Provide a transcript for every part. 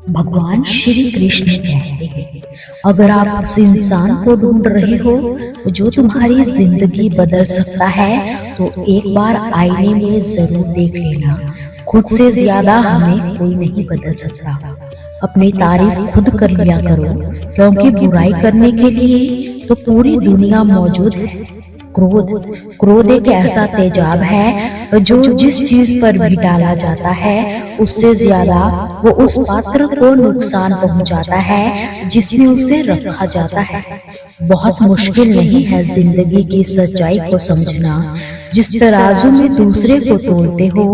भगवान श्री कृष्ण कहते हैं, अगर आप उस इंसान को ढूंढ रहे हो जो तुम्हारी जिंदगी बदल सकता है, तो एक बार आईने में जरूर देख लेना। खुद से ज्यादा हमें कोई नहीं बदल सकता। अपनी तारीफ खुद कर लिया करो, क्योंकि बुराई करने के लिए तो पूरी दुनिया मौजूद है। क्रोध क्रोध एक ऐसा तेजाब है जो जिस चीज पर भी डाला जाता है उससे ज्यादा वो उस पात्र को नुकसान पहुंचाता है जिसमें उसे रखा जाता है। बहुत मुश्किल नहीं है जिंदगी की सच्चाई को समझना। जिस तराजू में दूसरे को तोलते हो,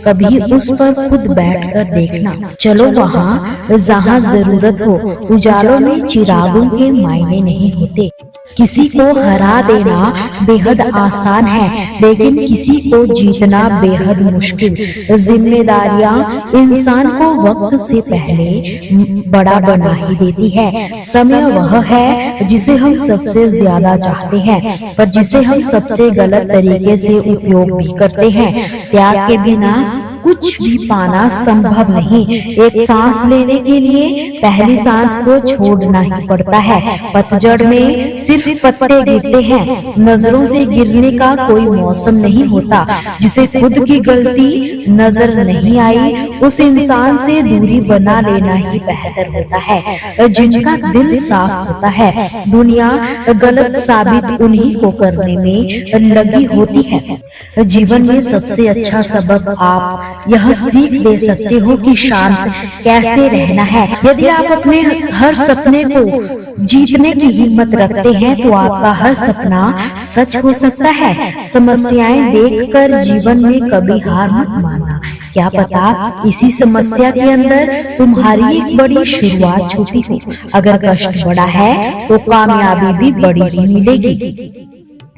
कभी उस पर खुद बैठकर देखना। चलो वहाँ जहाँ जरूरत हो। उजालों में चिरागों के मायने नहीं होते। किसी को हरा देना बेहद आसान है, लेकिन किसी को जीतना बेहद मुश्किल। जिम्मेदारियां इंसान को वक्त से पहले बड़ा बना ही देती है। समय वह है जिसे हम सबसे ज्यादा चाहते हैं, पर जिसे हम सबसे गलत तरीके से उपयोग भी करते हैं। त्याग के बिना कुछ भी पाना संभव नहीं। एक सांस लेने के लिए पहली सांस को छोड़ना ही पड़ता है। पतझड़ में सिर्फ पत्ते गिरते हैं, नजरों से गिरने का कोई मौसम नहीं होता। जिसे खुद की गलती नजर नहीं आई, उस इंसान से दूरी बना लेना ही बेहतर होता है। जिनका दिल साफ होता है, दुनिया गलत साबित उन्हीं को करने में लगी होती है। जीवन में सबसे अच्छा सबक आप यह सीख दे सकते हो कि शांत कैसे रहना है। यदि आप अपने हर सपने को जीतने की हिम्मत रखते हैं, तो आपका हर सपना सच हो सकता है। समस्याएं देखकर जीवन में कभी हार मत मानना। क्या पता इसी समस्या के अंदर तुम्हारी एक बड़ी शुरुआत छुपी हो। अगर कष्ट बड़ा है तो कामयाबी भी बड़ी ही मिलेगी।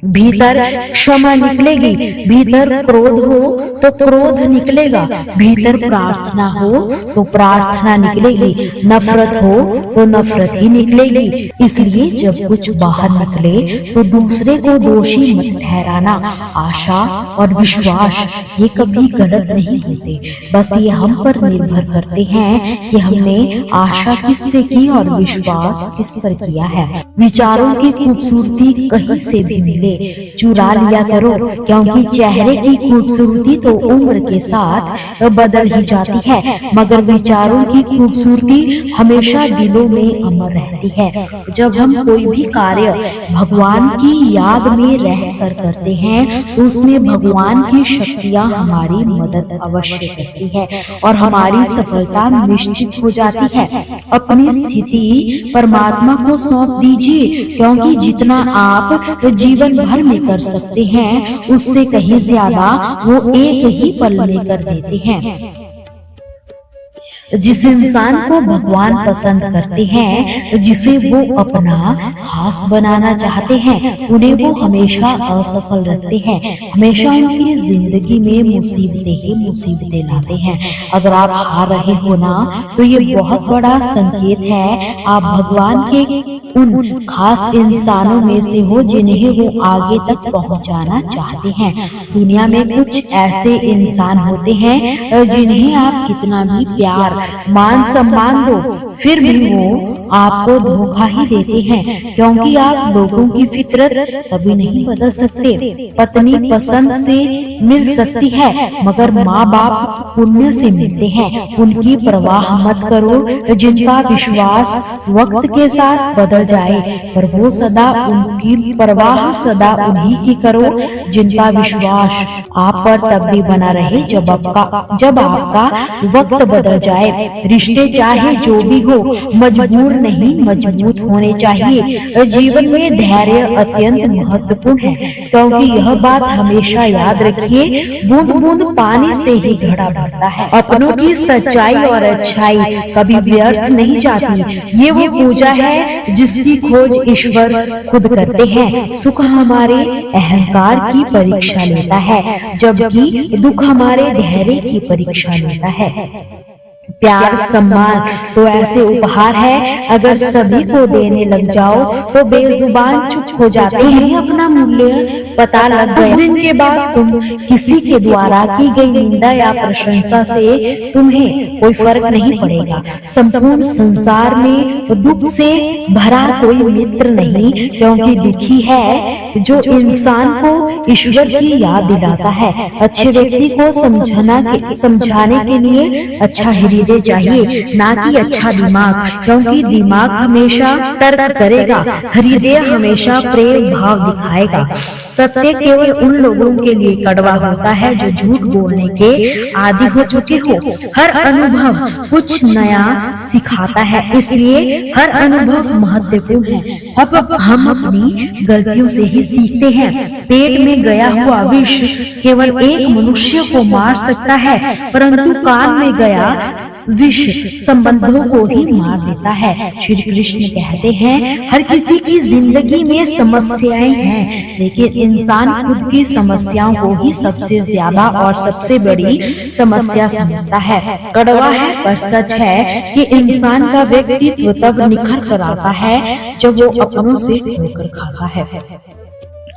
भीतर क्षमा निकलेगी, भीतर क्रोध हो तो क्रोध निकलेगा, भीतर प्रार्थना हो तो प्रार्थना निकलेगी, नफरत हो तो नफरत ही निकलेगी। इसलिए जब कुछ बाहर निकले तो दूसरे को दोषी मत ठहराना। आशा और विश्वास ये कभी गलत नहीं होते, बस ये हम पर निर्भर करते हैं कि हमने आशा किस पे की और विश्वास किस पर किया है। विचारों की खूबसूरती कहीं से भी मिले चुरा लिया करो, क्योंकि चेहरे की खूबसूरती तो उम्र के साथ बदल ही जाती है, मगर विचारों की खूबसूरती हमेशा दिलों में अमर रहती है। जब हम कोई भी कार्य भगवान की याद में रहकर करते हैं, तो उसमें भगवान की शक्तियां हमारी मदद अवश्य करती है और हमारी सफलता निश्चित हो जाती है। अपनी स्थिति परमात्मा को सौंप दीजिए, क्योंकि जितना आप जीवन भर में कर सकते हैं, उससे कहीं ज्यादा वो एक ही पल में कर देते हैं। जिस इंसान को भगवान पसंद करते हैं, जिसे वो अपना खास बनाना चाहते हैं, उन्हें वो हमेशा असफल रखते हैं। हमेशा उनकी जिंदगी में मुसीबतें ही मुसीबतें लाते हैं। अगर आप हार रहे हो ना, तो ये बहुत बड़ा संकेत है आप भगवान के उन खास इंसानों में से हो जिन्हें वो आगे तक पहुंचाना चाहते हैं। दुनिया में कुछ ऐसे इंसान होते हैं जिन्हें आप कितना भी प्यार मान सम्मान दो, फिर भी वो आपको धोखा ही देते हैं, क्योंकि आप लोगों की फितरत कभी नहीं बदल सकते। पत्नी पसंद से मिल सकती है, मगर माँ बाप पुण्य से मिलते हैं। उनकी परवाह मत करो जिनका विश्वास वक्त के साथ बदल जाए, पर वो सदा उनकी परवाह सदा उन्हीं की करो जिनका विश्वास आप पर तब भी बना रहे जब आपका वक्त बदल जाए। रिश्ते चाहे जो भी हो, मजबूर नहीं मजबूत होने चाहिए। जीवन में धैर्य अत्यंत महत्वपूर्ण है, क्योंकि यह बात हमेशा याद रखिए, बूंद बूंद पानी से ही घड़ा भरता है। अपनों की सच्चाई और अच्छाई कभी व्यर्थ नहीं जाती। ये वो पूजा है जिसकी खोज ईश्वर खुद करते हैं। सुख हमारे अहंकार की परीक्षा लेता है, जबकि दुख हमारे धैर्य की परीक्षा लेता है। प्यार, सम्मान तो ऐसे उपहार है, अगर सभी को देने लग जाओ तो बेजुबान चुप हो जाते हैं। अपना मूल्य पता लग गया। उस दिन के बाद तुम किसी के द्वारा की गई निंदा या प्रशंसा से तुम्हें कोई फर्क नहीं पड़ेगा। संपूर्ण संसार में दुख से भरा कोई मित्र नहीं, क्योंकि दुखी है जो इंसान को ईश्वर की याद दिलाता है। अच्छे व्यक्ति को समझाने के लिए अच्छा हृदय चाहिए, ना कि अच्छा दिमाग, क्योंकि दिमाग हमेशा तर्क करेगा, हृदय हमेशा प्रेम भाव दिखाएगा। सत्य केवल उन लोगों के लिए कड़वा होता है जो झूठ बोलने के आदी हो चुके हो। हर अनुभव कुछ नया सिखाता है, इसलिए हर अनुभव महत्वपूर्ण है। अब हम अपनी गलतियों से ही सीखते हैं। पेट में गया हुआ विष केवल एक मनुष्य को मार सकता है, परंतु कान में गया विष संबंधों को ही मार देता है। श्री कृष्ण कहते हैं, हर किसी की जिंदगी में समस्याएं हैं, लेकिन इंसान खुद की समस्याओं को ही सबसे ज्यादा और सबसे बड़ी समस्या समझता है। कड़वा है पर सच है कि इंसान का व्यक्तित्व तब निखर कर आता है जब वो अपनों से ठोकर खाता है।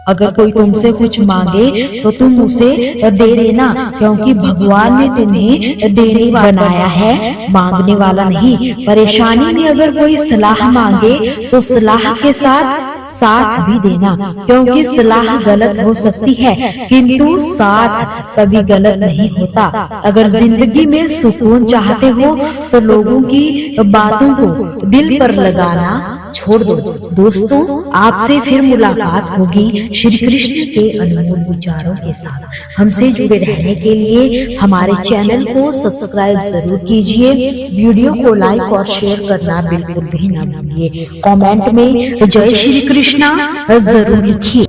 अगर कोई तुमसे कुछ मांगे तो तुम उसे दे देना, क्योंकि भगवान ने तुम्हें देने बनाया है, मांगने वाला नहीं। परेशानी में अगर कोई सलाह मांगे तो सलाह के साथ भी देना, क्योंकि सलाह गलत हो सकती है किंतु साथ कभी गलत नहीं होता। अगर जिंदगी में सुकून चाहते हो तो लोगों की बातों को दिल पर लगाना छोड़ दो। दोस्तों, आपसे फिर मुलाकात होगी श्री कृष्ण के अनमोल विचारों के साथ। हमसे जुड़े रहने के लिए हमारे चैनल को सब्सक्राइब जरूर कीजिए। वीडियो को लाइक और शेयर करना बिल्कुल भी ना भूलिए। कमेंट में जय श्री कृष्णा जरूर लिखिए।